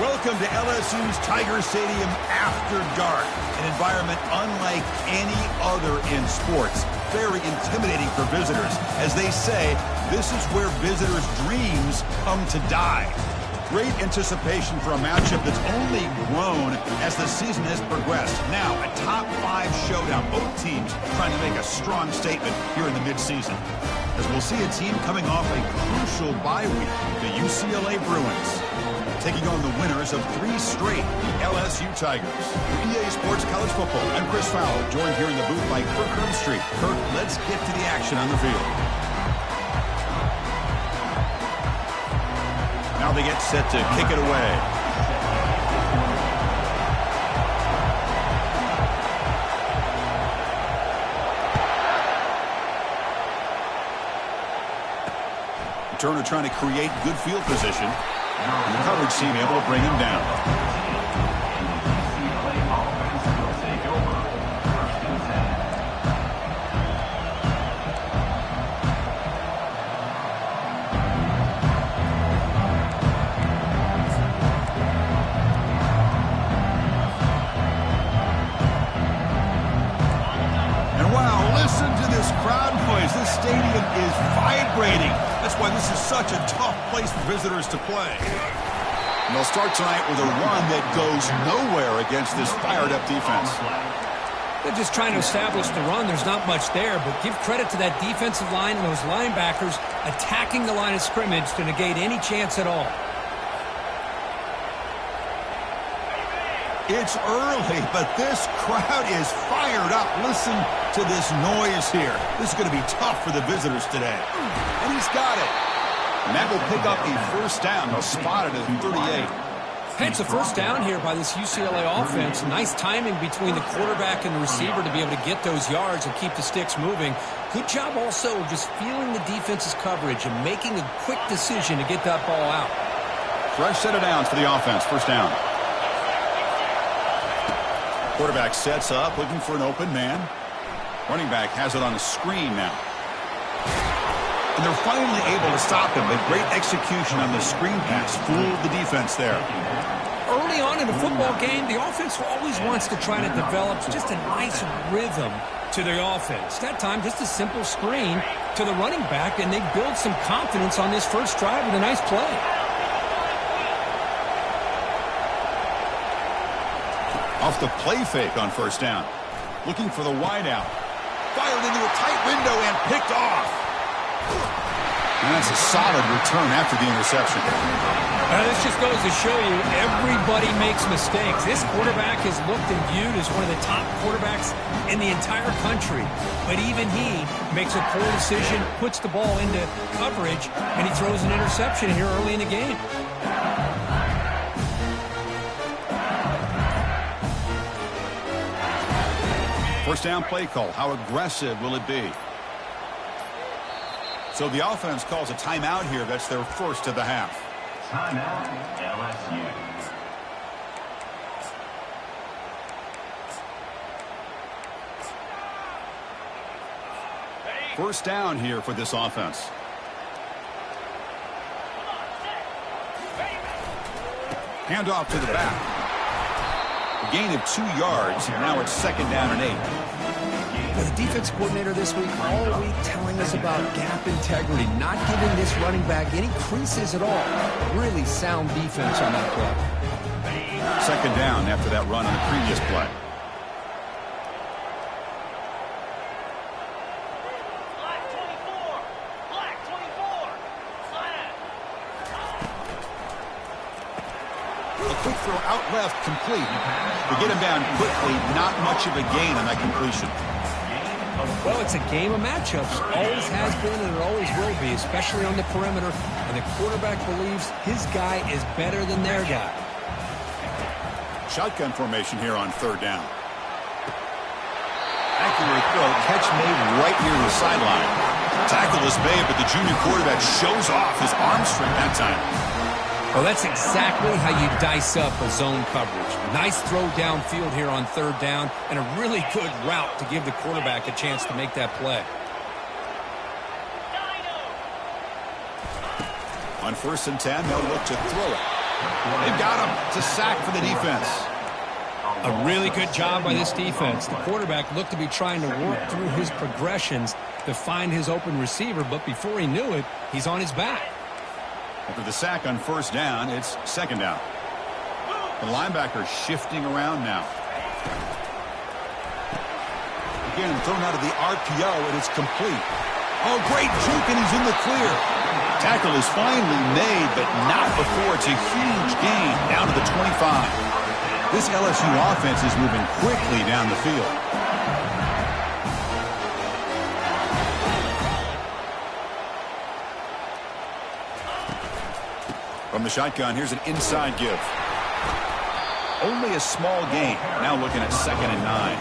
Welcome to LSU's Tiger Stadium after dark, an environment unlike any other in sports. Very intimidating for visitors. As they say, this is where visitors' dreams come to die. Great anticipation for a matchup that's only grown as the season has progressed. Now, a top-5 showdown. Both teams trying to make a strong statement here in the midseason. As we'll see a team coming off a crucial bye week, the UCLA Bruins, taking on the winners of 3 straight, the LSU Tigers. For EA Sports College Football, I'm Chris Fowler, joined here in the booth by Kirk Hermstreet. Kirk, let's get to the action on the field. Now they get set to kick it away. Turner trying to create good field position. And the coverage team able to bring him down. And wow, listen to this crowd noise. This stadium is vibrating. That's why this is such a tough place for visitors to play. And they'll start tonight with a run that goes nowhere against this fired-up defense. They're just trying to establish the run. There's not much there, but give credit to that defensive line and those linebackers attacking the line of scrimmage to negate any chance at all. It's early, but this crowd is fired up. Listen to this noise here. This is going to be tough for the visitors today. And he's got it. And that will pick up a first down. They'll spot it at 38. Hey, it's a first down here by this UCLA offense. Nice timing between the quarterback and the receiver to be able to get those yards and keep the sticks moving. Good job also of just feeling the defense's coverage and making a quick decision to get that ball out. Fresh set of downs for the offense. First down. Quarterback sets up, looking for an open man. Running back has it on a screen now. And they're finally able to stop him. A great execution on the screen pass. Fooled the defense there. Early on in a football game, the offense always wants to try to develop just a nice rhythm to the offense. That time, just a simple screen to the running back, and they build some confidence on this first drive with a nice play. Off the play fake on first down. Looking for the wideout. Fired into a tight window and picked off. And that's a solid return after the interception. This just goes to show you everybody makes mistakes. This quarterback is looked and viewed as one of the top quarterbacks in the entire country. But even he makes a poor decision, puts the ball into coverage, and he throws an interception here early in the game. First down play call. How aggressive will it be? So the offense calls a timeout here. That's their first of the half. Timeout, LSU. First down here for this offense. Handoff to the back. A gain of 2 yards, and now it's second down and 8. The defense coordinator this week, all week telling us about gap integrity, not giving this running back any creases at all. Really sound defense on that play. Second down after that run on the previous play. A quick throw out left, complete. To get him down quickly, not much of a gain on that completion. Well, it's a game of matchups. Always has been and it always will be, especially on the perimeter. And the quarterback believes his guy is better than their guy. Shotgun formation here on third down. Accurate throw, catch made right near the sideline. Tackle is made, but the junior quarterback shows off his arm strength that time. Well, that's exactly how you dice up a zone coverage. Nice throw downfield here on third down, and a really good route to give the quarterback a chance to make that play. On 1st and 10, they'll look to throw it. They've got him to sack for the defense. A really good job by this defense. The quarterback looked to be trying to work through his progressions to find his open receiver, but before he knew it, he's on his back. After the sack on 1st down, it's 2nd down. The linebacker shifting around now. Again, thrown out of the RPO, and it's complete. Oh, great juke, and he's in the clear. Tackle is finally made, but not before it's a huge gain down to the 25. This LSU offense is moving quickly down the field. From the shotgun, here's an inside give. Only a small gain. Now looking at 2nd and 9.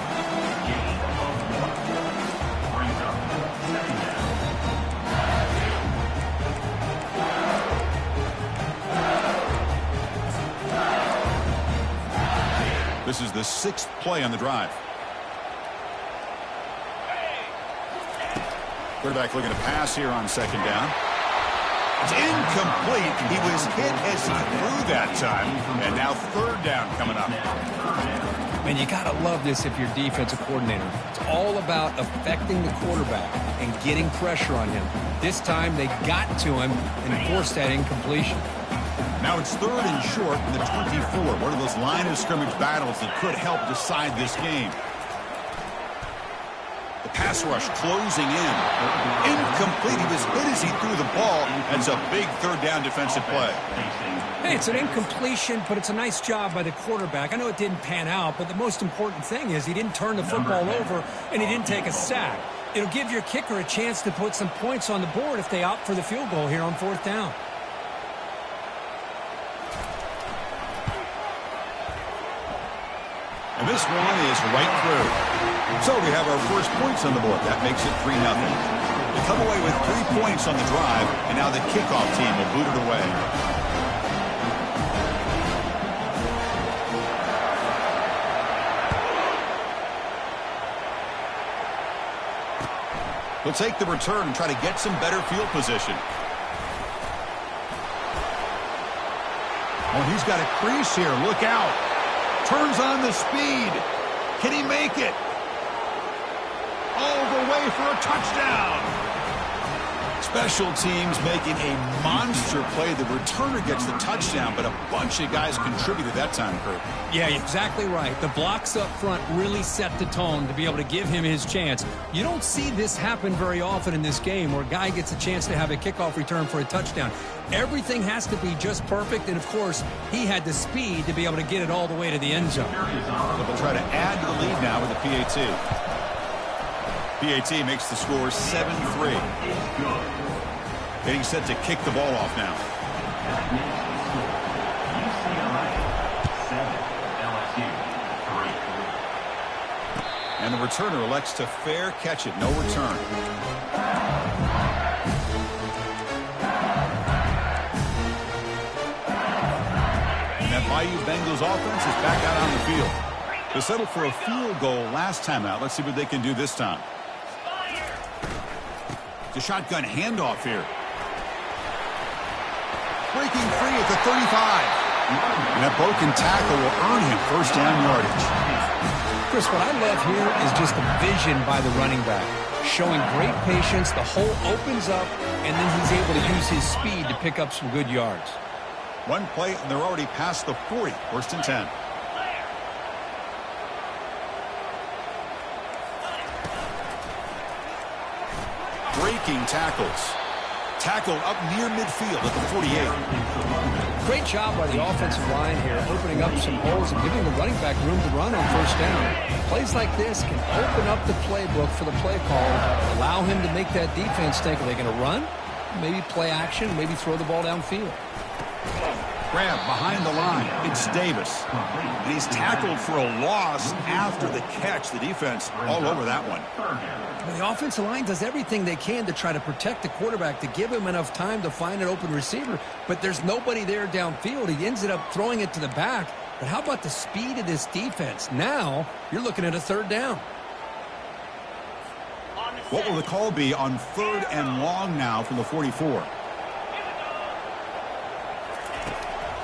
This is the 6th play on the drive. Quarterback looking to pass here on 2nd down. It's incomplete. He was hit as he threw that time. And now 3rd down coming up. Man, you got to love this if you're defensive coordinator. It's all about affecting the quarterback and getting pressure on him. This time they got to him and forced that incompletion. Now it's 3rd and short in the 24. One of those line of scrimmage battles that could help decide this game. The pass rush closing in. Incomplete. He was hit as he threw the ball. That's a big 3rd down defensive play. Hey, it's an incompletion, but it's a nice job by the quarterback. I know it didn't pan out, but the most important thing is he didn't turn the football over and he didn't take a sack. It'll give your kicker a chance to put some points on the board if they opt for the field goal here on 4th down. And this one is right through. So we have our first points on the board. That makes it 3-0. They come away with 3 points on the drive, and now the kickoff team will boot it away. He'll take the return and try to get some better field position. Oh, he's got a crease here. Look out. Turns on the speed. Can he make it? All the way for a touchdown. Special teams making a monster play. The returner gets the touchdown, but a bunch of guys contributed that time, Kurt. Yeah, exactly right. The blocks up front really set the tone to be able to give him his chance. You don't see this happen very often in this game where a guy gets a chance to have a kickoff return for a touchdown. Everything has to be just perfect, and of course, he had the speed to be able to get it all the way to the end zone. So they'll try to add to the lead now with the PAT. PAT makes the score 7-3. Getting set to kick the ball off now. And the returner elects to fair catch it. No return. And that Bayou Bengals offense is back out on the field. They settled for a field goal last time out. Let's see what they can do this time. It's a shotgun handoff here. Breaking free at the 35. And that broken tackle will earn him first down yardage. Chris, what I love here is just the vision by the running back. Showing great patience, the hole opens up, and then he's able to use his speed to pick up some good yards. One play, and they're already past the 40. 1st and 10. Breaking tackles. Tackle up near midfield at the 48. Great job by the offensive line here, opening up some holes and giving the running back room to run on 1st down. Plays like this can open up the playbook for the play caller, allow him to make that defense think, are they going to run? Maybe play action, maybe throw the ball downfield. Grab behind the line. It's Davis. And he's tackled for a loss after the catch. The defense all over that one. Well, the offensive line does everything they can to try to protect the quarterback, to give him enough time to find an open receiver. But there's nobody there downfield. He ends up throwing it to the back. But how about the speed of this defense? Now you're looking at a third down. What will the call be on 3rd and long now from the 44?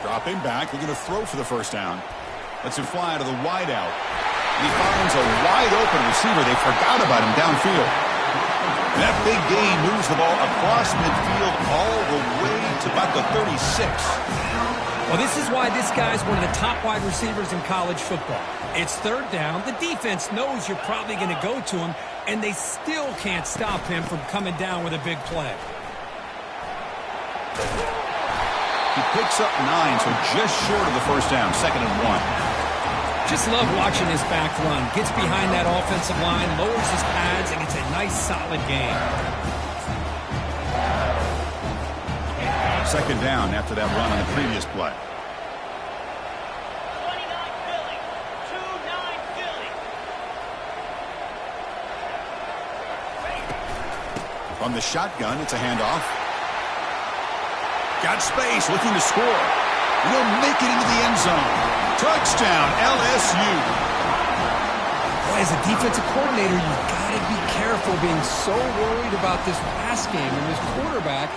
Dropping back, looking to throw for the first down. Lets him fly to the wide out. He finds a wide open receiver. They forgot about him downfield. And that big gain moves the ball across midfield all the way to about the 36. Well, this is why this guy's one of the top wide receivers in college football. It's 3rd down. The defense knows you're probably going to go to him, and they still can't stop him from coming down with a big play. He picks up 9, so just short of the first down, 2nd and 1. Just love watching this back run. Gets behind that offensive line, lowers his pads, and gets a nice, solid gain. 2nd down after that run on the previous play. 29 Philly. 2-9 Philly. From the shotgun, it's a handoff. Got space, looking to score. He'll make it into the end zone. Touchdown, LSU. Boy, as a defensive coordinator, you've got to be careful being so worried about this pass game and this quarterback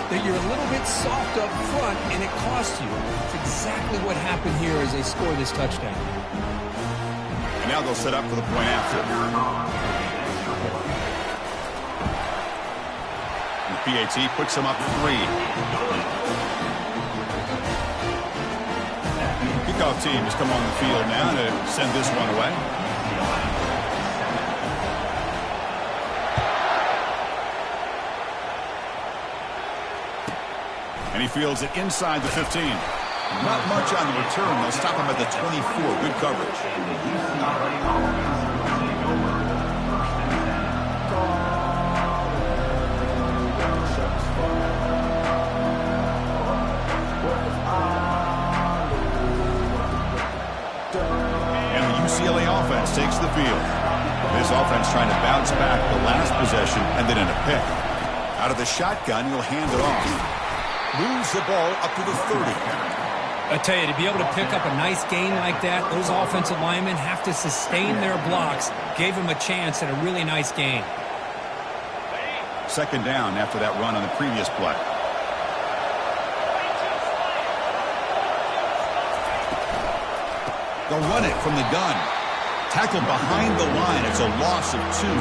that you're a little bit soft up front, and it costs you. It's exactly what happened here as they score this touchdown. And now they'll set up for the point after. The PAT puts him up 3. Kickoff team has come on the field now to send this one away. And he fields it inside the 15. Not much on the return. They'll stop him at the 24. Good coverage. And the UCLA offense takes the field. This offense trying to bounce back the last possession and then in a pick. Out of the shotgun, he'll hand it off. Moves the ball up to the 30. I tell you, to be able to pick up a nice gain like that, those offensive linemen have to sustain their blocks. Gave him a chance at a really nice gain. 2nd down after that run on the previous play. They'll run it from the gun. Tackled behind the line. It's a loss of 2.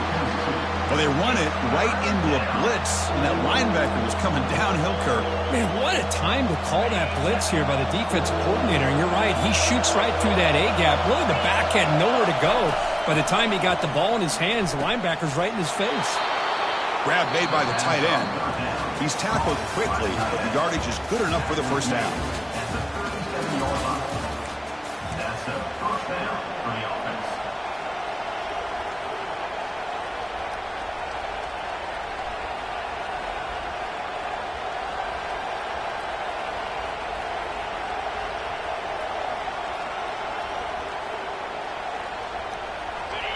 Well, they run it right into a blitz, and that linebacker was coming downhill, Kirk. Man, what a time to call that blitz here by the defensive coordinator. And you're right, he shoots right through that A-gap. Really, the back had nowhere to go. By the time he got the ball in his hands, the linebacker's right in his face. Grab made by the tight end. He's tackled quickly, but the yardage is good enough for the first down. That's a first down for the offense.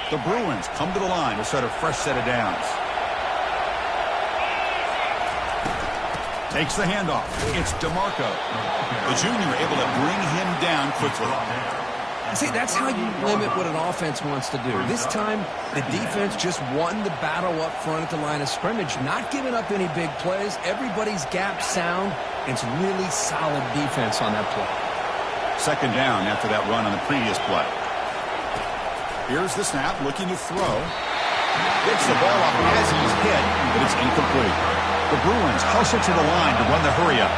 The Bruins come to the line to start a fresh set of downs. Takes the handoff. It's DeMarco. The junior able to bring him down quickly. See, that's how you limit what an offense wants to do. This time, the defense just won the battle up front at the line of scrimmage, not giving up any big plays. Everybody's gap sound. It's really solid defense on that play. 2nd down after that run on the previous play. Here's the snap, looking to throw. Gets the ball up as he's hit, but it's incomplete. The Bruins hustle to the line to run the hurry-up.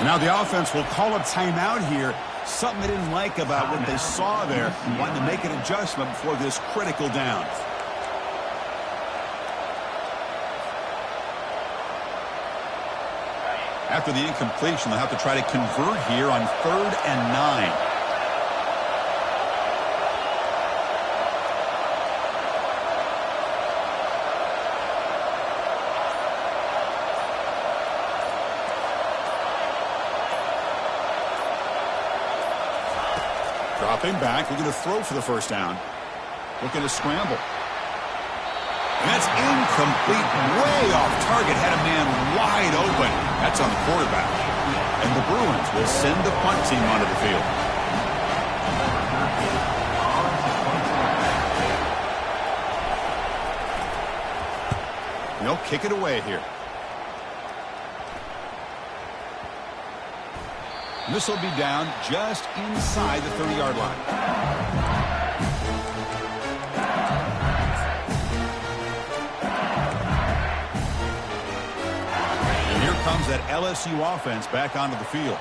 Now the offense will call a timeout here. Something they didn't like about what they saw there. Wanting to make an adjustment before this critical down. After the incompletion, they'll have to try to convert here on 3rd and 9. Dropping back, looking to throw for the first down. Looking to scramble. And that's incomplete, way off target. Had a man wide open. That's on the quarterback. And the Bruins will send the punt team onto the field. They'll kick it away here. This will be down just inside the 30-yard line. And here comes that LSU offense back onto the field.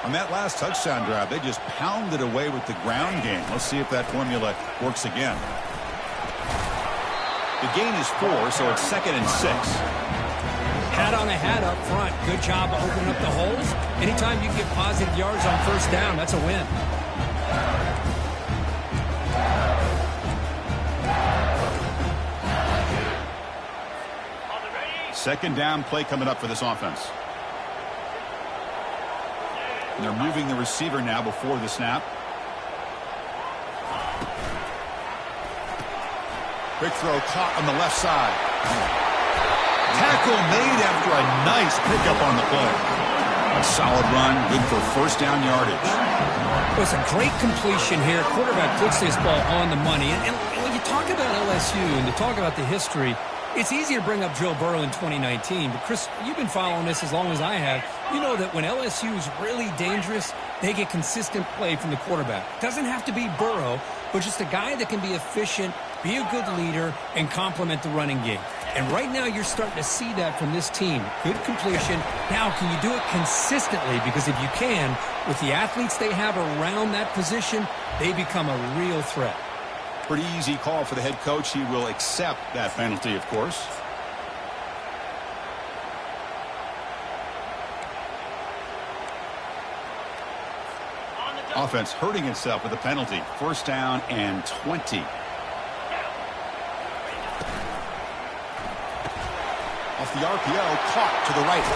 On that last touchdown drive, they just pounded away with the ground game. Let's see if that formula works again. The gain is 4, so it's 2nd and 6. Hat on a hat up front. Good job of opening up the holes. Anytime you can get positive yards on first down, that's a win. Second down play coming up for this offense. And they're moving the receiver now before the snap. Quick throw caught on the left side. Tackle made after a nice pickup on the play. A solid run, good for first down yardage. Well, it's a great completion here. Quarterback puts this ball on the money. And when you talk about LSU and you talk about the history, it's easy to bring up Joe Burrow in 2019. But, Chris, you've been following this as long as I have. You know that when LSU is really dangerous, they get consistent play from the quarterback. Doesn't have to be Burrow, but just a guy that can be efficient, be a good leader, and complement the running game. And right now you're starting to see that from this team. Good completion. Now, can you do it consistently? Because if you can, with the athletes they have around that position, they become a real threat. Pretty easy call for the head coach. He will accept that penalty, of course. Offense hurting itself with a penalty. First down and 20. Off the RPO, caught to the right.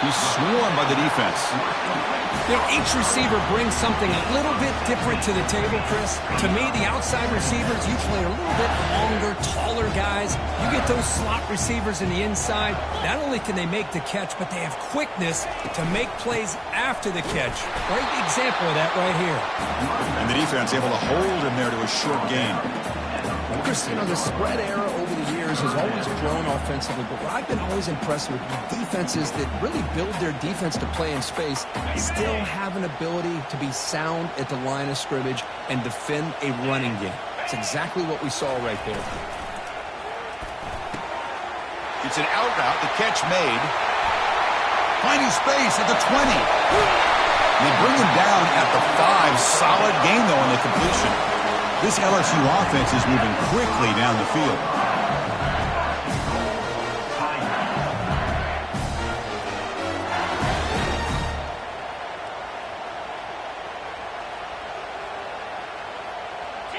He's swarmed by the defense. You know, each receiver brings something a little bit different to the table, Chris. To me, the outside receivers usually are a little bit longer, taller guys. You get those slot receivers in the inside, not only can they make the catch, but they have quickness to make plays after the catch. Great example of that right here. And the defense able to hold him there to a short gain. Chris, you know, the spread era over the years has always grown offensively, but what I've been always impressed with defenses that really build their defense to play in space still have an ability to be sound at the line of scrimmage and defend a running game. It's exactly what we saw right there. It's an out route, the catch made. Finding space at the 20. And they bring him down at the 5. Solid gain, though, on the completion. This LSU offense is moving quickly down the field.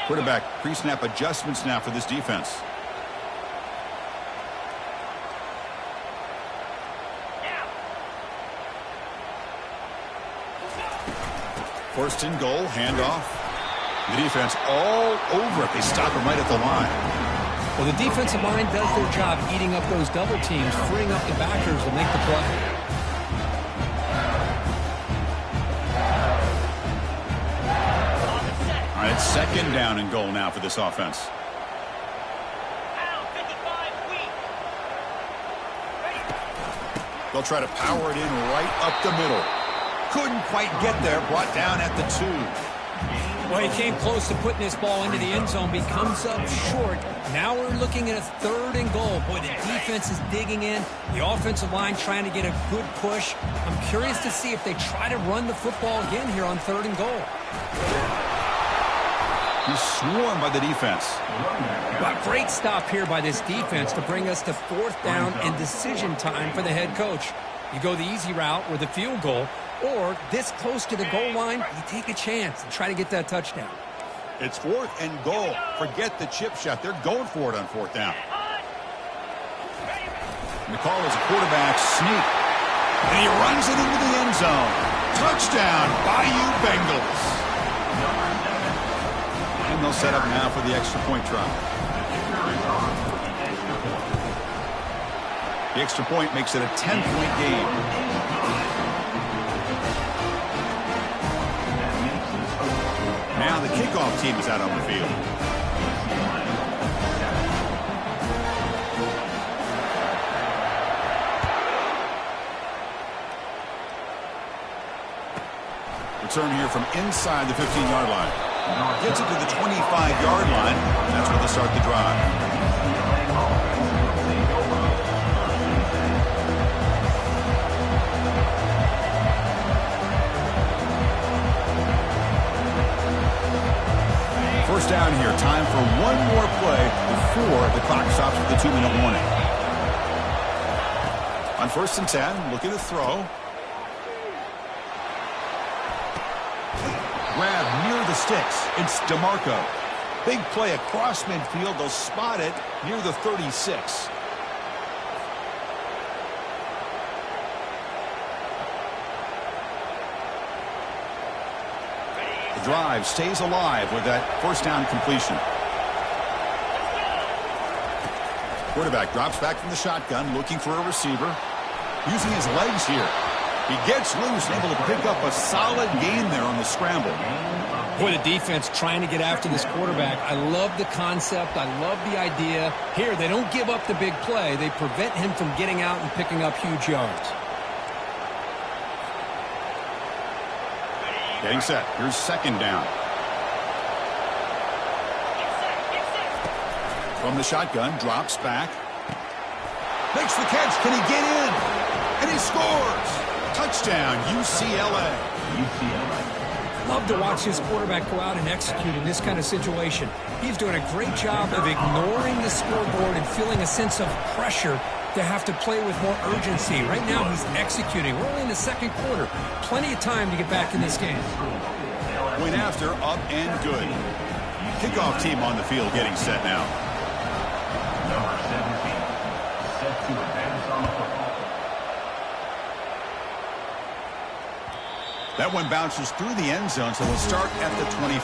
Quarterback pre-snap adjustments now for this defense. First and goal, handoff. The defense all over it. They stop him right at the line. Well, the defensive line does their job eating up those double teams, freeing up the backers to make the play. All right, second down and goal now for this offense. They'll try to power it in right up the middle. Couldn't quite get there, brought down at the 2. Well, he came close to putting this ball into the end zone, but he comes up short. Now we're looking at a third and goal. Boy, the defense is digging in. The offensive line trying to get a good push. I'm curious to see if they try to run the football again here on third and goal. He's swarmed by the defense. But great stop here by this defense to bring us to fourth down and decision time for the head coach. You go the easy route with a field goal, or this close to the goal line, you take a chance and try to get that touchdown. It's fourth and goal. Forget the chip shot. They're going for it on fourth down. And the call is a quarterback sneak. And he runs it into the end zone. Touchdown, Bayou Bengals. And they'll set up now for the extra point try. The extra point makes it a 10-point game. Now the kickoff team is out on the field. Return here from inside the 15-yard line. Gets it to the 25-yard line. That's where they start the drive. First down here. Time for one more play before the clock stops with the 2-minute warning. On 1st and 10, looking to throw. Grab near the sticks. It's DeMarco. Big play across midfield. They'll spot it near the 36. The drive stays alive with that first down completion. Quarterback drops back from the shotgun, looking for a receiver. Using his legs here. He gets loose, able to pick up a solid gain there on the scramble. Boy, the defense trying to get after this quarterback. I love the concept. I love the idea. Here, they don't give up the big play. They prevent him from getting out and picking up huge yards. Getting set. Here's 2nd down. From the shotgun, drops back. Makes the catch. Can he get in? And he scores. Touchdown, UCLA. Love to watch this quarterback go out and execute in this kind of situation. He's doing a great job of ignoring the scoreboard and feeling a sense of pressure to have to play with more urgency. Right now, he's executing. We're only in the 2nd quarter. Plenty of time to get back in this game. Point after, up and good. Kickoff team on the field getting set now. Number 17, set to advance on the football. That one bounces through the end zone, so we'll start at the 25.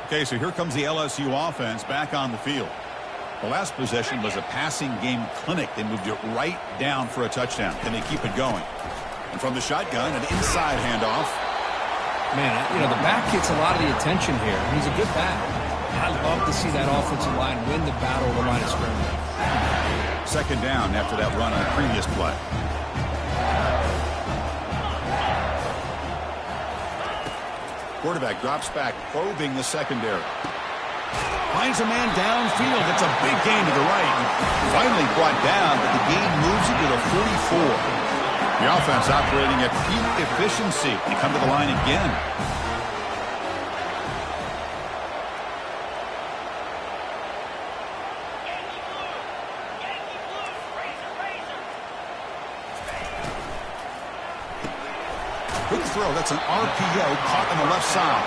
Okay, so here comes the LSU offense back on the field. The last possession was a passing game clinic. They moved it right down for a touchdown. Can they keep it going? And from the shotgun, an inside handoff. Man, the back gets a lot of the attention here. He's a good back. I love to see that offensive line win the battle of the line of scrimmage. 2nd down after that run on the previous play. Quarterback drops back, probing the secondary. Finds a man downfield. It's a big gain to the right. Finally brought down, but the gain moves it to the 44. The offense operating at peak efficiency. They come to the line again. Quick throw. That's an RPO caught on the left side.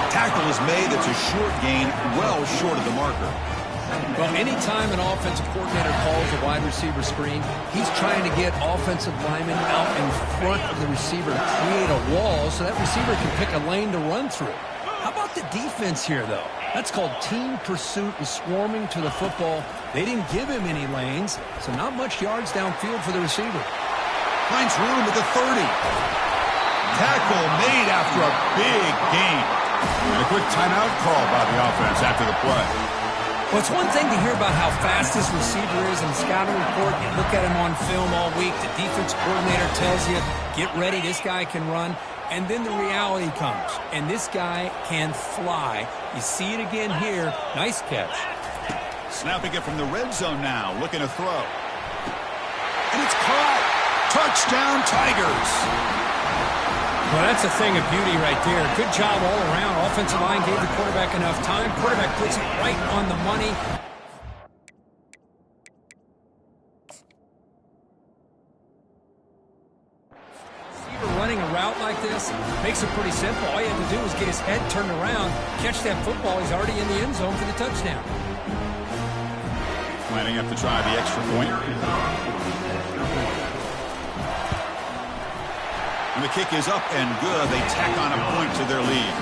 Tackle is made. That's a short gain, well short of the marker. Well, anytime an offensive coordinator calls a wide receiver screen, he's trying to get offensive linemen out in front of the receiver to create a wall so that receiver can pick a lane to run through. How about the defense here, though? That's called team pursuit and swarming to the football. They didn't give him any lanes, so not much yards downfield for the receiver. Finds room at the 30. Tackle made after a big gain. And a quick timeout call by the offense after the play. Well, it's one thing to hear about how fast this receiver is in the scouting report. You look at him on film all week. The defense coordinator tells you, get ready, this guy can run. And then the reality comes, and this guy can fly. You see it again here. Nice catch. Snapping it from the red zone now, looking to throw. And it's caught. Touchdown, Tigers. Well, that's a thing of beauty right there. Good job all around. Offensive line gave the quarterback enough time. Quarterback puts it right on the money. Receiver running a route like this makes it pretty simple. All you have to do is get his head turned around, catch that football. He's already in the end zone for the touchdown. Lining up to try the extra point. And the kick is up and good. They tack on a point to their lead.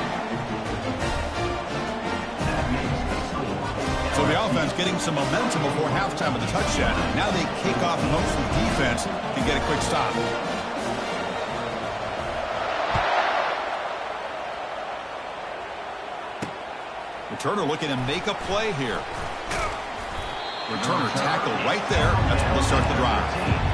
So the offense getting some momentum before halftime with the touchdown. Now they kick off most of the defense to get a quick stop. Returner looking to make a play here. Returner tackle right there. That's where they'll start the drive.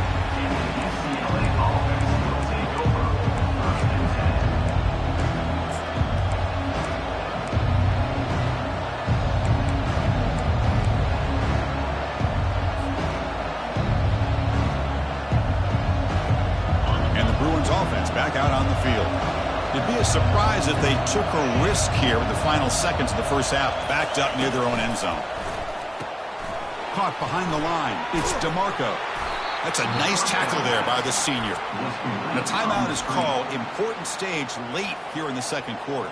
Offense back out on the field. It'd be a surprise if they took a risk here with the final seconds of the first half, backed up near their own end zone. Caught behind the line. It's DeMarco. That's a nice tackle there by the senior. And a timeout is called. Important stage late here in the second quarter.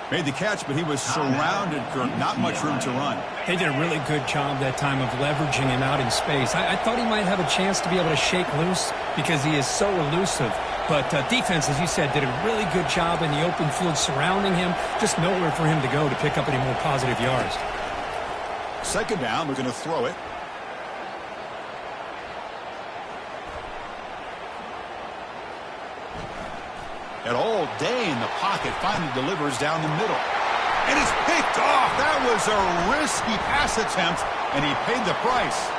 Made the catch, but he was surrounded, Kirk. Not much room to run. They did a really good job that time of leveraging him out in space. I thought he might have a chance to be able to shake loose because he is so elusive. But defense, as you said, did a really good job in the open field surrounding him. Just nowhere for him to go to pick up any more positive yards. Second down, they're going to throw it. And all day in the pocket, finally delivers down the middle. And it's picked off. That was a risky pass attempt, and he paid the price.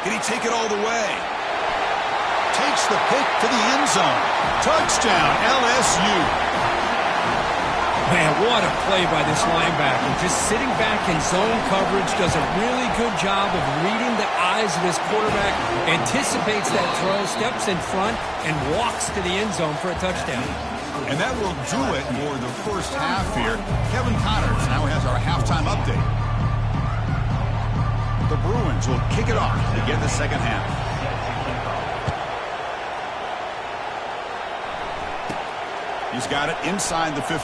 Can he take it all the way? Takes the pick to the end zone. Touchdown, LSU. Man, what a play by this linebacker. Just sitting back in zone coverage, does a really good job of reading the eyes of his quarterback, anticipates that throw, steps in front, and walks to the end zone for a touchdown. And that will do it for the first half here. Kevin Connors now has our halftime update. The Bruins will kick it off to begin the second half. He's got it inside the 15.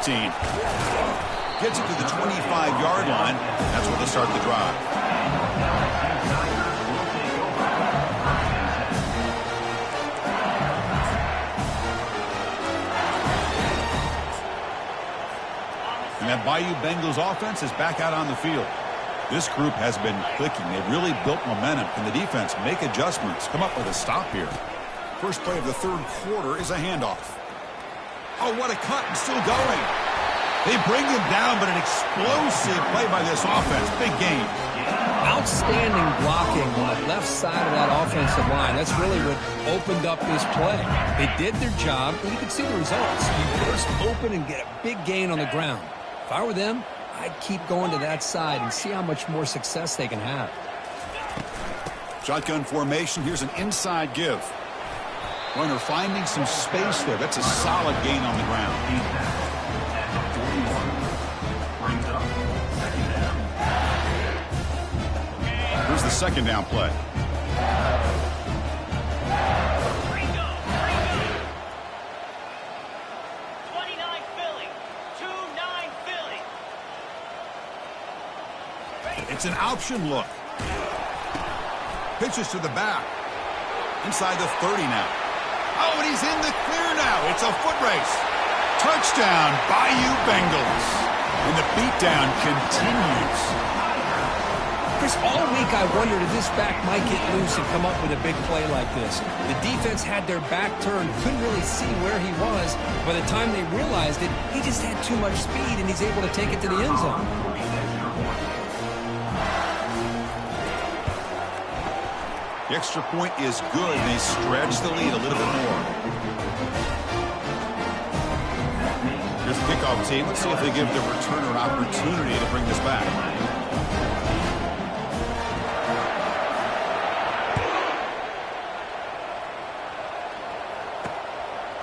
Gets it to the 25-yard line. That's where they start the drive. And that Bayou Bengals offense is back out on the field. This group has been clicking. They've really built momentum. Can the defense make adjustments? Come up with a stop here. First play of the third quarter is a handoff. Oh, what a cut, and still going. They bring him down, but an explosive play by this offense. Big game. Outstanding blocking on the left side of that offensive line. That's really what opened up this play. They did their job, and you can see the results. You burst open and get a big gain on the ground. If I were them, I'd keep going to that side and see how much more success they can have. Shotgun formation. Here's an inside give. Runner finding some space there. That's a solid gain on the ground. Here's the second down play. It's an option look. Pitches to the back. Inside the 30 now. Oh, and he's in the clear now. It's a foot race. Touchdown, Bayou Bengals. And the beatdown continues. Chris, all week I wondered if this back might get loose and come up with a big play like this. The defense had their back turned, couldn't really see where he was. By the time they realized it, he just had too much speed, and he's able to take it to the end zone. The extra point is good. They stretch the lead a little bit more. Here's the kickoff team. Let's see if they give the returner an opportunity to bring this back.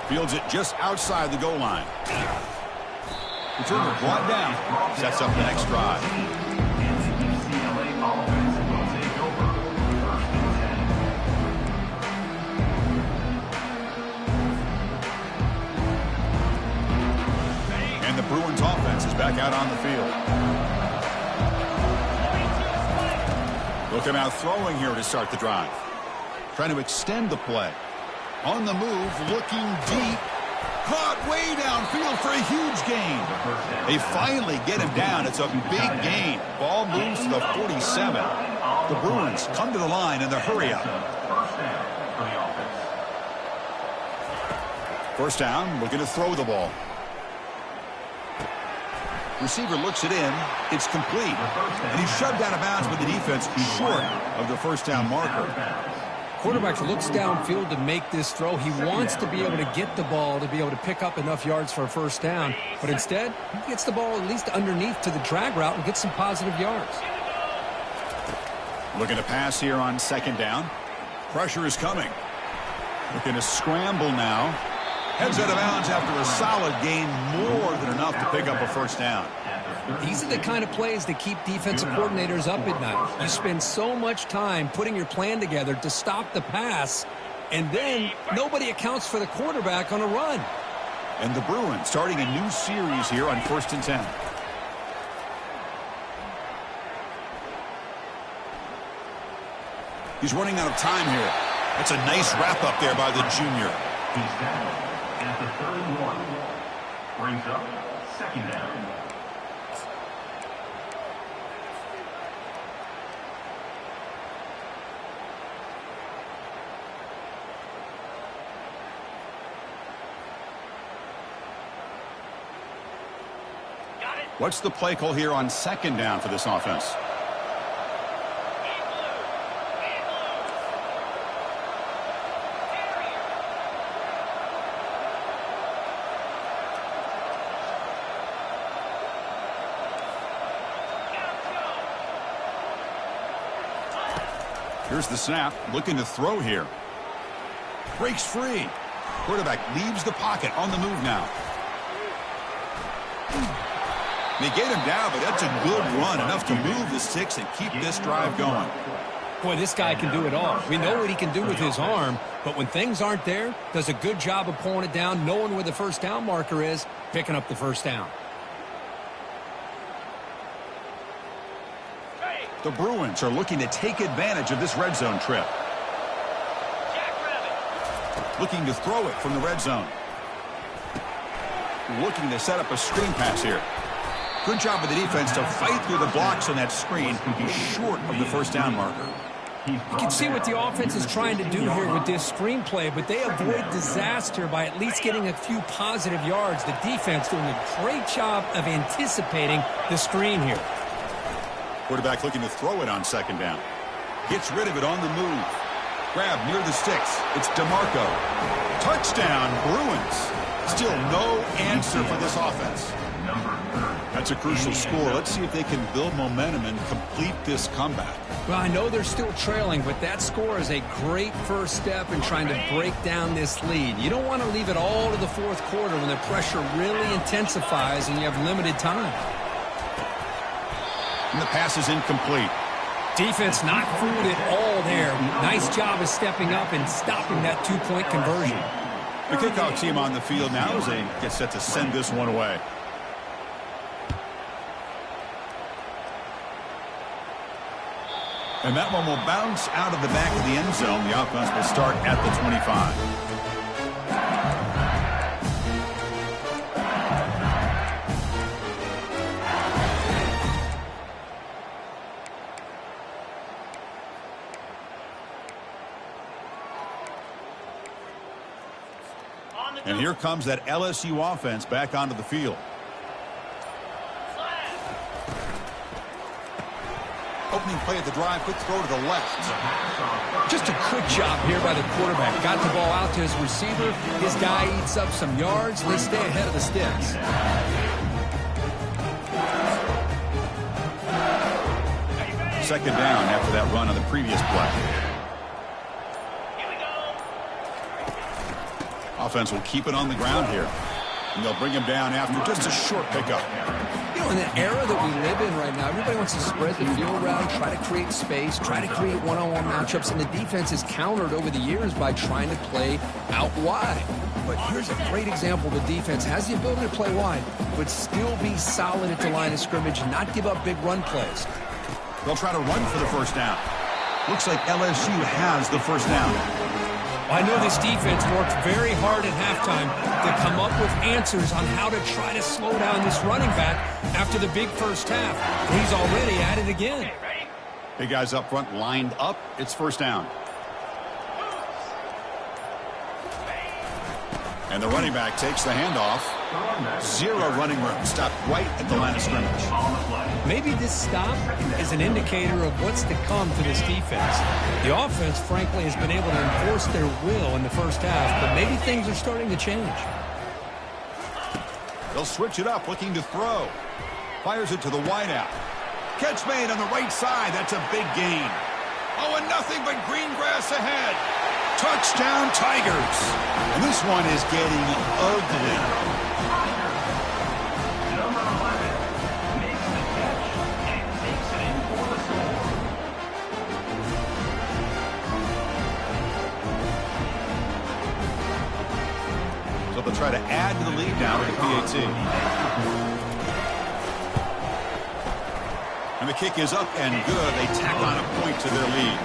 Fields it just outside the goal line. Returner brought down. Sets up the next drive. And the Bruins offense is back out on the field. They'll come out throwing here to start the drive. Trying to extend the play. On the move, looking deep. Caught way downfield for a huge gain. They finally get him down. It's a big gain. Ball moves to the 47. The Bruins come to the line in the hurry up. First down, looking to throw the ball. Receiver looks it in. It's complete. And he's shoved out of bounds with the defense short of the first down marker. Quarterback looks downfield to make this throw. He wants to be able to get the ball to be able to pick up enough yards for a first down. But instead, he gets the ball at least underneath to the drag route and gets some positive yards. Looking to pass here on second down. Pressure is coming. Looking to scramble now. Heads out of bounds after a solid gain, more than enough to pick up a first down. These are the kind of plays that keep defensive coordinators up at night. You spend so much time putting your plan together to stop the pass, and then nobody accounts for the quarterback on a run. And the Bruins starting a new series here on 1st and 10. He's running out of time here. That's a nice wrap up there by the junior. He's down at the 31. Brings up second down. What's the play call here on second down for this offense? Here's the snap, looking to throw here. Breaks free. Quarterback leaves the pocket on the move now. They get him down, but that's a good run, enough to move the sticks and keep this drive going. Boy, this guy can do it all. We know what he can do with his arm, but when things aren't there, does a good job of pulling it down, knowing where the first down marker is, picking up the first down. The Bruins are looking to take advantage of this red zone trip. Looking to throw it from the red zone. Looking to set up a screen pass here. Good job of the defense to fight through the blocks on that screen. He's short of the first down marker. You can see what the offense is trying to do here with this screenplay, but they avoid disaster by at least getting a few positive yards. The defense doing a great job of anticipating the screen here. Quarterback looking to throw it on second down. Gets rid of it on the move. Grab near the sticks. It's DeMarco. Touchdown, Bruins. Still no answer for this offense. That's a crucial score. Let's see if they can build momentum and complete this comeback. Well, I know they're still trailing, but that score is a great first step in trying to break down this lead. You don't want to leave it all to the fourth quarter when the pressure really intensifies and you have limited time. And the pass is incomplete. Defense not fooled at all there. Nice job of stepping up and stopping that two-point conversion. The kickoff team on the field now as they get set to send this one away. And that one will bounce out of the back of the end zone. The offense will start at the 25. And here comes that LSU offense back onto the field. Opening play at the drive, quick throw to the left. Just a quick job here by the quarterback. Got the ball out to his receiver. His guy eats up some yards. They stay ahead of the sticks. Second down after that run on the previous play. Offense will keep it on the ground here. And they'll bring him down after just a short pickup. You know, in the era that we live in right now, everybody wants to spread the field around, try to create space, try to create one-on-one matchups, and the defense is countered over the years by trying to play out wide. But here's a great example. The defense has the ability to play wide, but still be solid at the line of scrimmage and not give up big run plays. They'll try to run for the first down. Looks like LSU has the first down. I know this defense worked very hard at halftime to come up with answers on how to try to slow down this running back after the big first half. He's already at it again. Big guys up front lined up. It's first down. And the running back takes the handoff. Zero running room. Stopped right at the line of scrimmage. Maybe this stop is an indicator of what's to come for this defense. The offense, frankly, has been able to enforce their will in the first half, but maybe things are starting to change. They'll switch it up, looking to throw. Fires it to the wideout. Catch made on the right side. That's a big gain. Oh, and nothing but green grass ahead. Touchdown, Tigers. And this one is getting ugly. Number 11 makes the catch and takes it in for the score. So they'll try to add to the lead now with the PAT. And the kick is up and good. They tack on a point to their lead.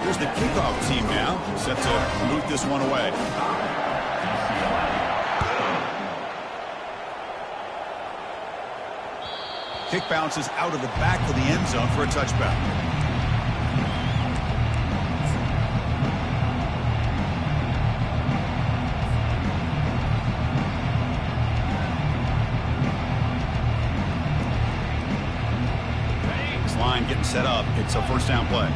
Here's the kickoff team now, set to move this one away. Kick bounces out of the back of the end zone for a touchback. This line getting set up. It's a first down play.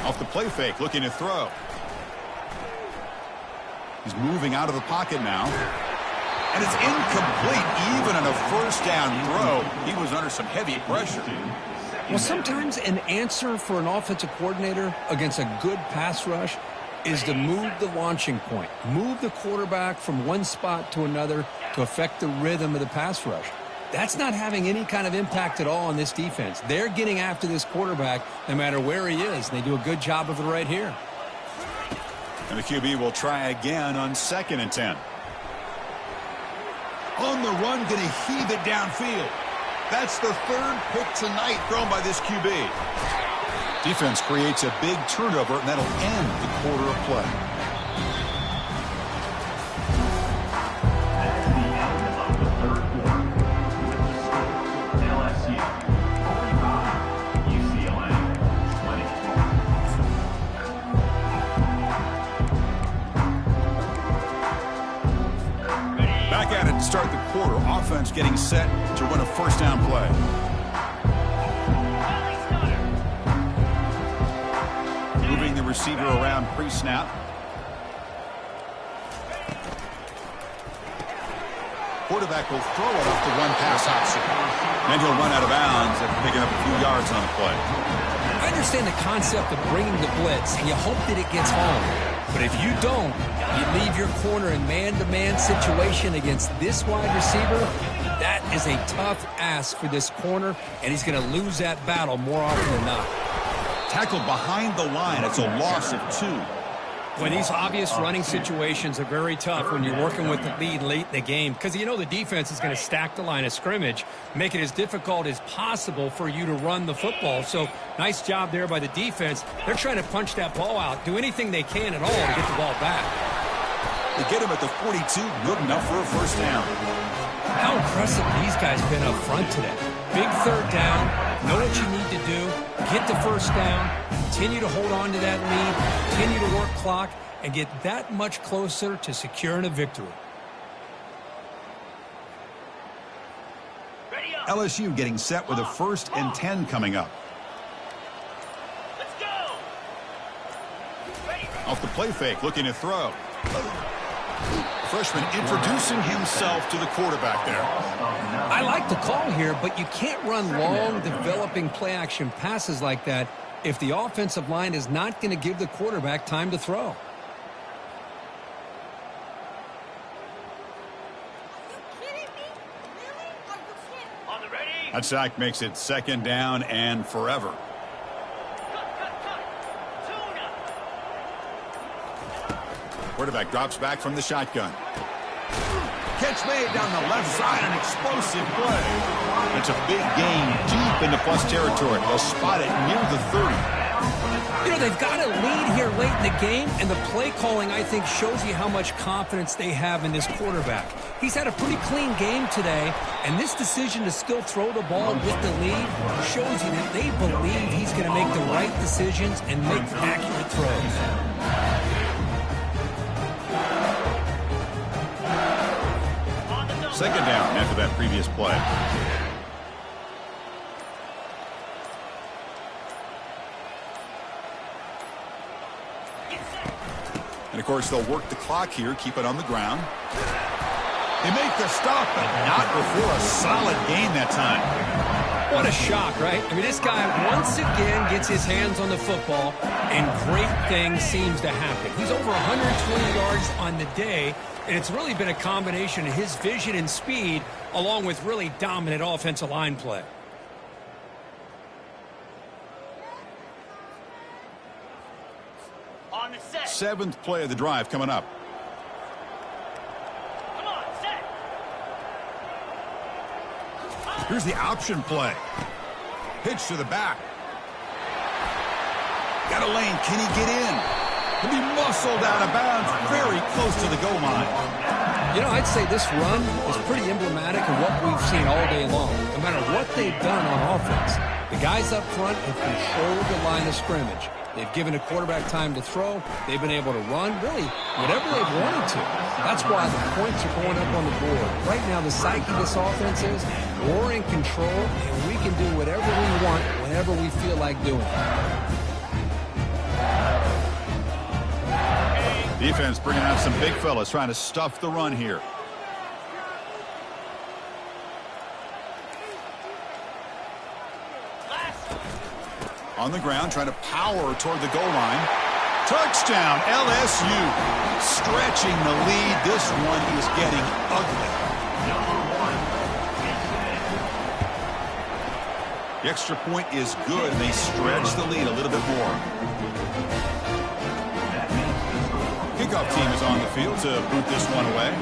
Off the play fake, looking to throw. He's moving out of the pocket now. And it's incomplete, even on a first down throw. He was under some heavy pressure. Well, sometimes an answer for an offensive coordinator against a good pass rush is to move the launching point. Move the quarterback from one spot to another to affect the rhythm of the pass rush. That's not having any kind of impact at all on this defense. They're getting after this quarterback no matter where he is, and they do a good job of it right here. And the QB will try again on 2nd and 10. On the run, going to heave it downfield. That's the third pick tonight thrown by this QB. Defense creates a big turnover, and that'll end the quarter of play. That's the end of the third quarter. LSU 45, UCLA 20. Back at it to start the quarter. Offense getting set to run a first down play. Moving the receiver around pre-snap. Quarterback will throw it off the run-pass option. Then he'll run out of bounds after picking up a few yards on the play. I understand the concept of bringing the blitz, and you hope that it gets home. But if you don't, you leave your corner in man-to-man situation against this wide receiver. That is a tough ask for this corner, and he's going to lose that battle more often than not. Tackled behind the line. It's a loss of 2. Well, these obvious running situations are very tough when you're working with the lead late in the game because you know the defense is going to stack the line of scrimmage, make it as difficult as possible for you to run the football. So nice job there by the defense. They're trying to punch that ball out, do anything they can at all to get the ball back. They get him at the 42, good enough for a first down. How impressive these guys been up front today. Big third down, know what you need to do, get the first down, continue to hold on to that lead, continue to work clock, and get that much closer to securing a victory. LSU getting set with a 1st and 10 coming up. Let's go. Off the play fake, looking to throw. Freshman introducing himself to the quarterback there. I like the call here, but you can't run long, developing play-action passes like that if the offensive line is not going to give the quarterback time to throw. On the ready. That sack makes it 2nd down and forever. Tuna. Quarterback drops back from the shotgun. Catch made down the left side, an explosive play. It's a big gain deep into plus territory. They'll spot it near the 30. You know, they've got a lead here late in the game, and the play calling, I think, shows you how much confidence they have in this quarterback. He's had a pretty clean game today, and this decision to still throw the ball with the lead shows you that they believe he's going to make the right decisions and make accurate throws. Second down after that previous play. And, of course, they'll work the clock here, keep it on the ground. They make the stop, but not before a solid gain that time. What a shock, right? I mean, this guy once again gets his hands on the football, and great things seems to happen. He's over 120 yards on the day, and it's really been a combination of his vision and speed, along with really dominant offensive line play. On the set. Seventh play of the drive coming up. Come on, set. Here's the option play. Pitch to the back. Got a lane. Can he get in? He'll be muscled out of bounds very close to the goal line. You know, I'd say this run is pretty emblematic of what we've seen all day long. No matter what they've done on offense, the guys up front have controlled the line of scrimmage. They've given a quarterback time to throw. They've been able to run, really, whatever they've wanted to. That's why the points are going up on the board. Right now, the psyche of this offense is we're in control, and we can do whatever we want whenever we feel like doing it. Defense bringing out some big fellas trying to stuff the run here. On the ground, trying to power toward the goal line. Touchdown, LSU. Stretching the lead. This one is getting ugly. The extra point is good, and they stretch the lead a little bit more. Kickoff team is on the field to boot this one away.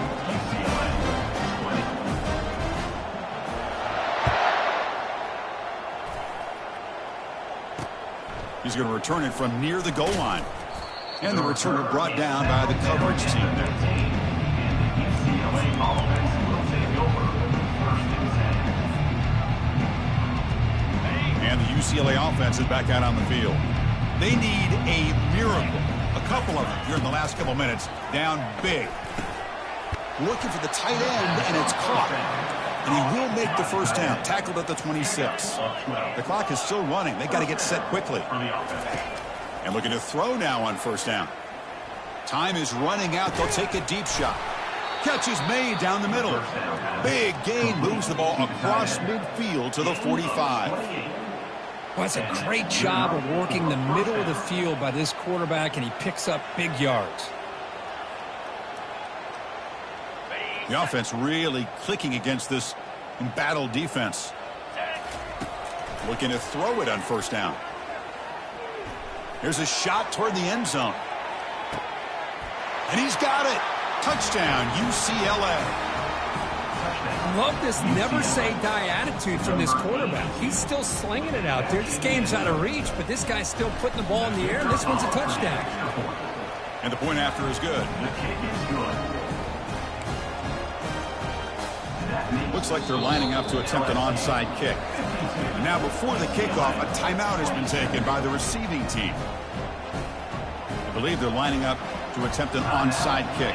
He's going to return it from near the goal line. And the returner brought down by the coverage team there. And the UCLA offense is back out on the field. They need a miracle. A couple of them here in the last couple minutes. Down big. Looking for the tight end, and it's caught. And he will make the first down. Tackled at the 26. The clock is still running. They got to get set quickly. And looking to throw now on first down. Time is running out. They'll take a deep shot. Catch is made down the middle. Big gain, moves the ball across midfield to the 45. Well, that's a great job of working the middle of the field by this quarterback, and he picks up big yards. The offense really clicking against this embattled defense. Looking to throw it on first down. Here's a shot toward the end zone. And he's got it. Touchdown, UCLA. Love this never-say-die attitude from this quarterback. He's still slinging it out there. This game's out of reach, but this guy's still putting the ball in the air, and this one's a touchdown. And the point after is good. Looks like they're lining up to attempt an onside kick. And now before the kickoff, a timeout has been taken by the receiving team. I believe they're lining up to attempt an onside kick.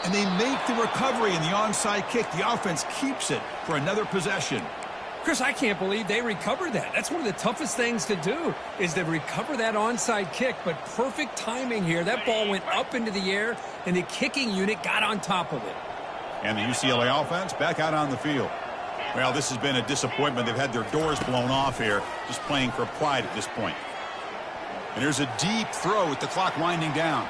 And they make the recovery in the onside kick. The offense keeps it for another possession. Chris, I can't believe they recovered that. That's one of the toughest things to do, is to recover that onside kick. But perfect timing here. That ball went up into the air, and the kicking unit got on top of it. And the UCLA offense back out on the field. Well, this has been a disappointment. They've had their doors blown off here, just playing for pride at this point. And here's a deep throw with the clock winding down.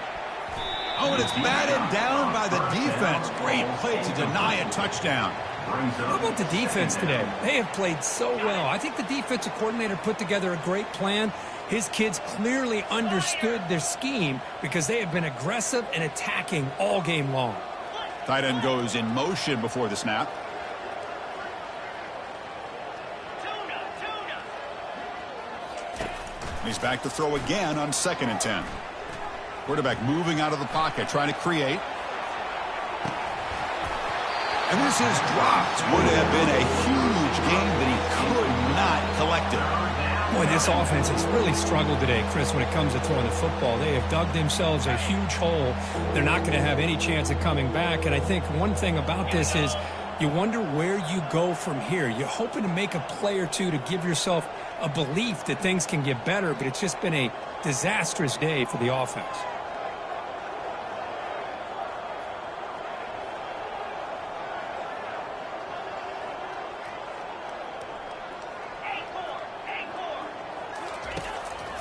Oh, and it's batted down by the defense. Great play to deny a touchdown. How about the defense today? They have played so well. I think the defensive coordinator put together a great plan. His kids clearly understood their scheme because they have been aggressive and attacking all game long. Tight end goes in motion before the snap. He's back to throw again on 2nd and 10. Quarterback moving out of the pocket, trying to create. And this is dropped. Would have been a huge game that he could not collect it. Boy, this offense has really struggled today, Chris, when it comes to throwing the football. They have dug themselves a huge hole. They're not going to have any chance of coming back. And I think one thing about this is you wonder where you go from here. You're hoping to make a play or two to give yourself a belief that things can get better, but it's just been a disastrous day for the offense.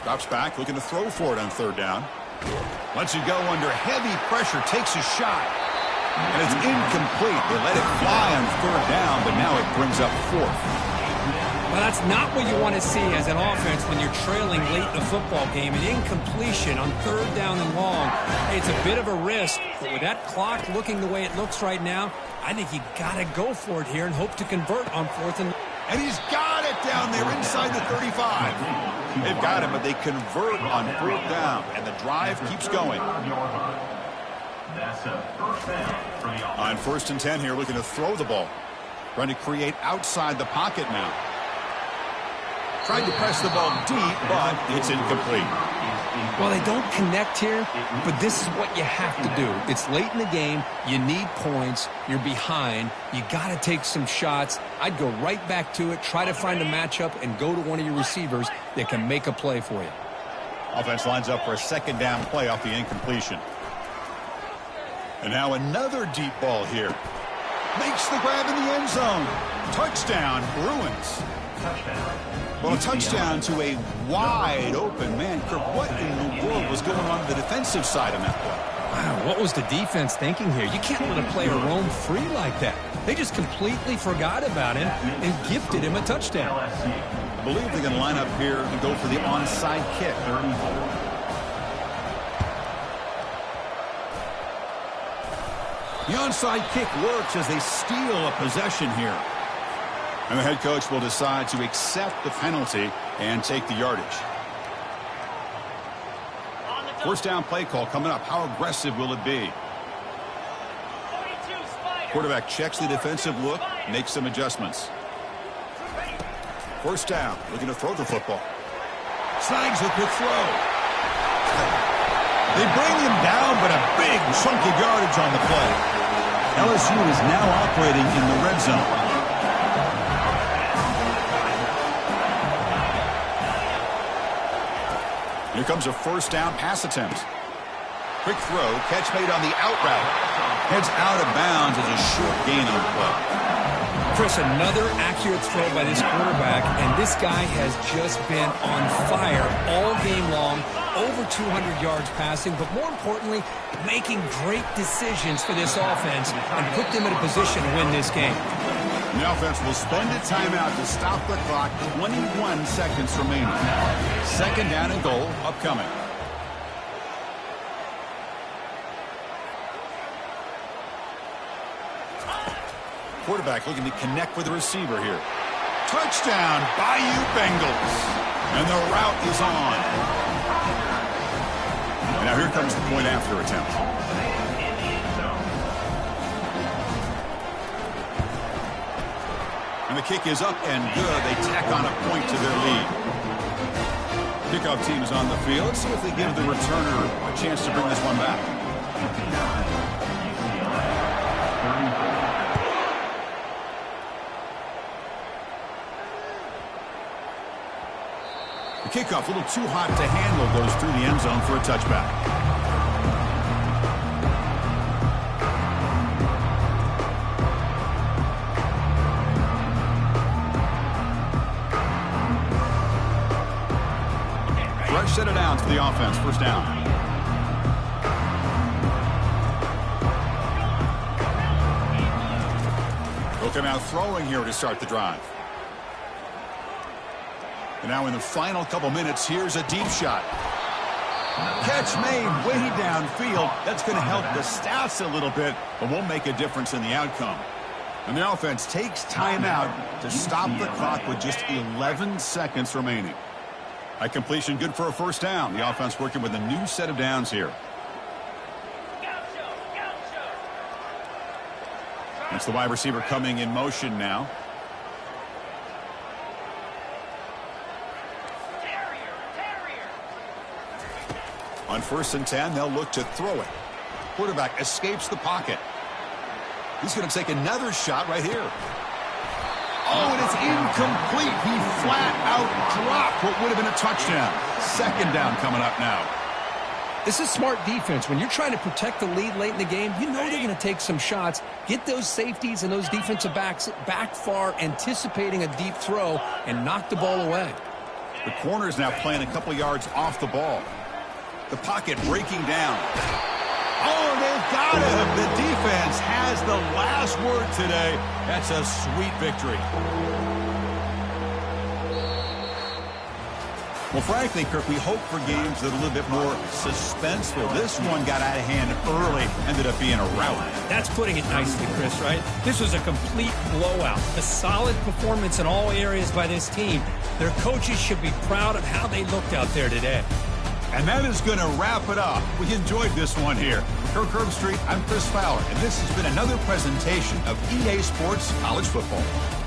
Drops back, looking to throw for it on 3rd down. Lets it go under heavy pressure, takes a shot. And it's incomplete. They let it fly on 3rd down, but now it brings up 4th. Well, that's not what you want to see as an offense when you're trailing late in a football game. An incompletion on 3rd down and long. It's a bit of a risk, but with that clock looking the way it looks right now, I think you got to go for it here and hope to convert on 4th and... And he's got it down there inside the 35. They've got him, but they convert on 4th down, and the drive keeps going. On 1st and 10 here, looking to throw the ball. Trying to create outside the pocket now. Tried to press the ball deep, but it's incomplete. Well, they don't connect here, but this is what you have to do. It's late in the game. You need points. You're behind. You got to take some shots. I'd go right back to it, try to find a matchup, and go to one of your receivers that can make a play for you. Offense lines up for a 2nd down play off the incompletion. And now another deep ball here. Makes the grab in the end zone. Touchdown, Bruins. Well, a touchdown to a wide open man. Kirk, what in the world was going on the defensive side of that play? Wow, what was the defense thinking here? You can't let a player roam free like that. They just completely forgot about him and gifted him a touchdown. I believe they're going to line up here to go for the onside kick. The onside kick works as they steal a possession here. And the head coach will decide to accept the penalty and take the yardage. 1st down play call coming up. How aggressive will it be? Quarterback checks the defensive look, makes some adjustments. 1st down, looking to throw the football. Snags a quick throw. They bring him down, but a big chunk of yardage on the play. LSU is now operating in the red zone. Here comes a 1st down pass attempt. Quick throw, catch made on the out route. Heads out of bounds as a short gain on the play. Chris, another accurate throw by this quarterback, and this guy has just been on fire all game long. Over 200 yards passing, but more importantly, making great decisions for this offense and put them in a position to win this game. And the offense will spend a timeout to stop the clock. 21 seconds remaining. 2nd down and goal upcoming. Quarterback looking to connect with the receiver here. Touchdown, Bayou Bengals. And the route is on. And now here comes the point after attempt. And the kick is up and good. They tack on a point to their lead. Kickoff team is on the field. Let's see if they give the returner a chance to bring this one back. The kickoff, a little too hot to handle, goes through the end zone for a touchback. Fresh set of downs for the offense. 1st down. They'll They're now throwing here to start the drive. And now in the final couple minutes, here's a deep shot. Catch made way downfield. That's going to help the stats a little bit, but won't make a difference in the outcome. And the offense takes timeout to stop the clock with just 11 seconds remaining. A completion good for a first down. The offense working with a new set of downs here. That's the wide receiver coming in motion now. On 1st and 10, they'll look to throw it. Quarterback escapes the pocket. He's going to take another shot right here. Oh, and it's incomplete. He flat out dropped what would have been a touchdown. 2nd down coming up now. This is smart defense. When you're trying to protect the lead late in the game, you know they're going to take some shots, get those safeties and those defensive backs back far, anticipating a deep throw, and knock the ball away. The corner's now playing a couple yards off the ball. The pocket breaking down. Oh, they've got him. The defense has the last word today. That's a sweet victory. Well, frankly, Kirk, we hope for games that are a little bit more suspenseful. This one got out of hand early, ended up being a rout. That's putting it nicely, Chris, right? This was a complete blowout. A solid performance in all areas by this team. Their coaches should be proud of how they looked out there today. And that is going to wrap it up. We enjoyed this one here. Kirk Herbstreit, I'm Chris Fowler, and this has been another presentation of EA Sports College Football.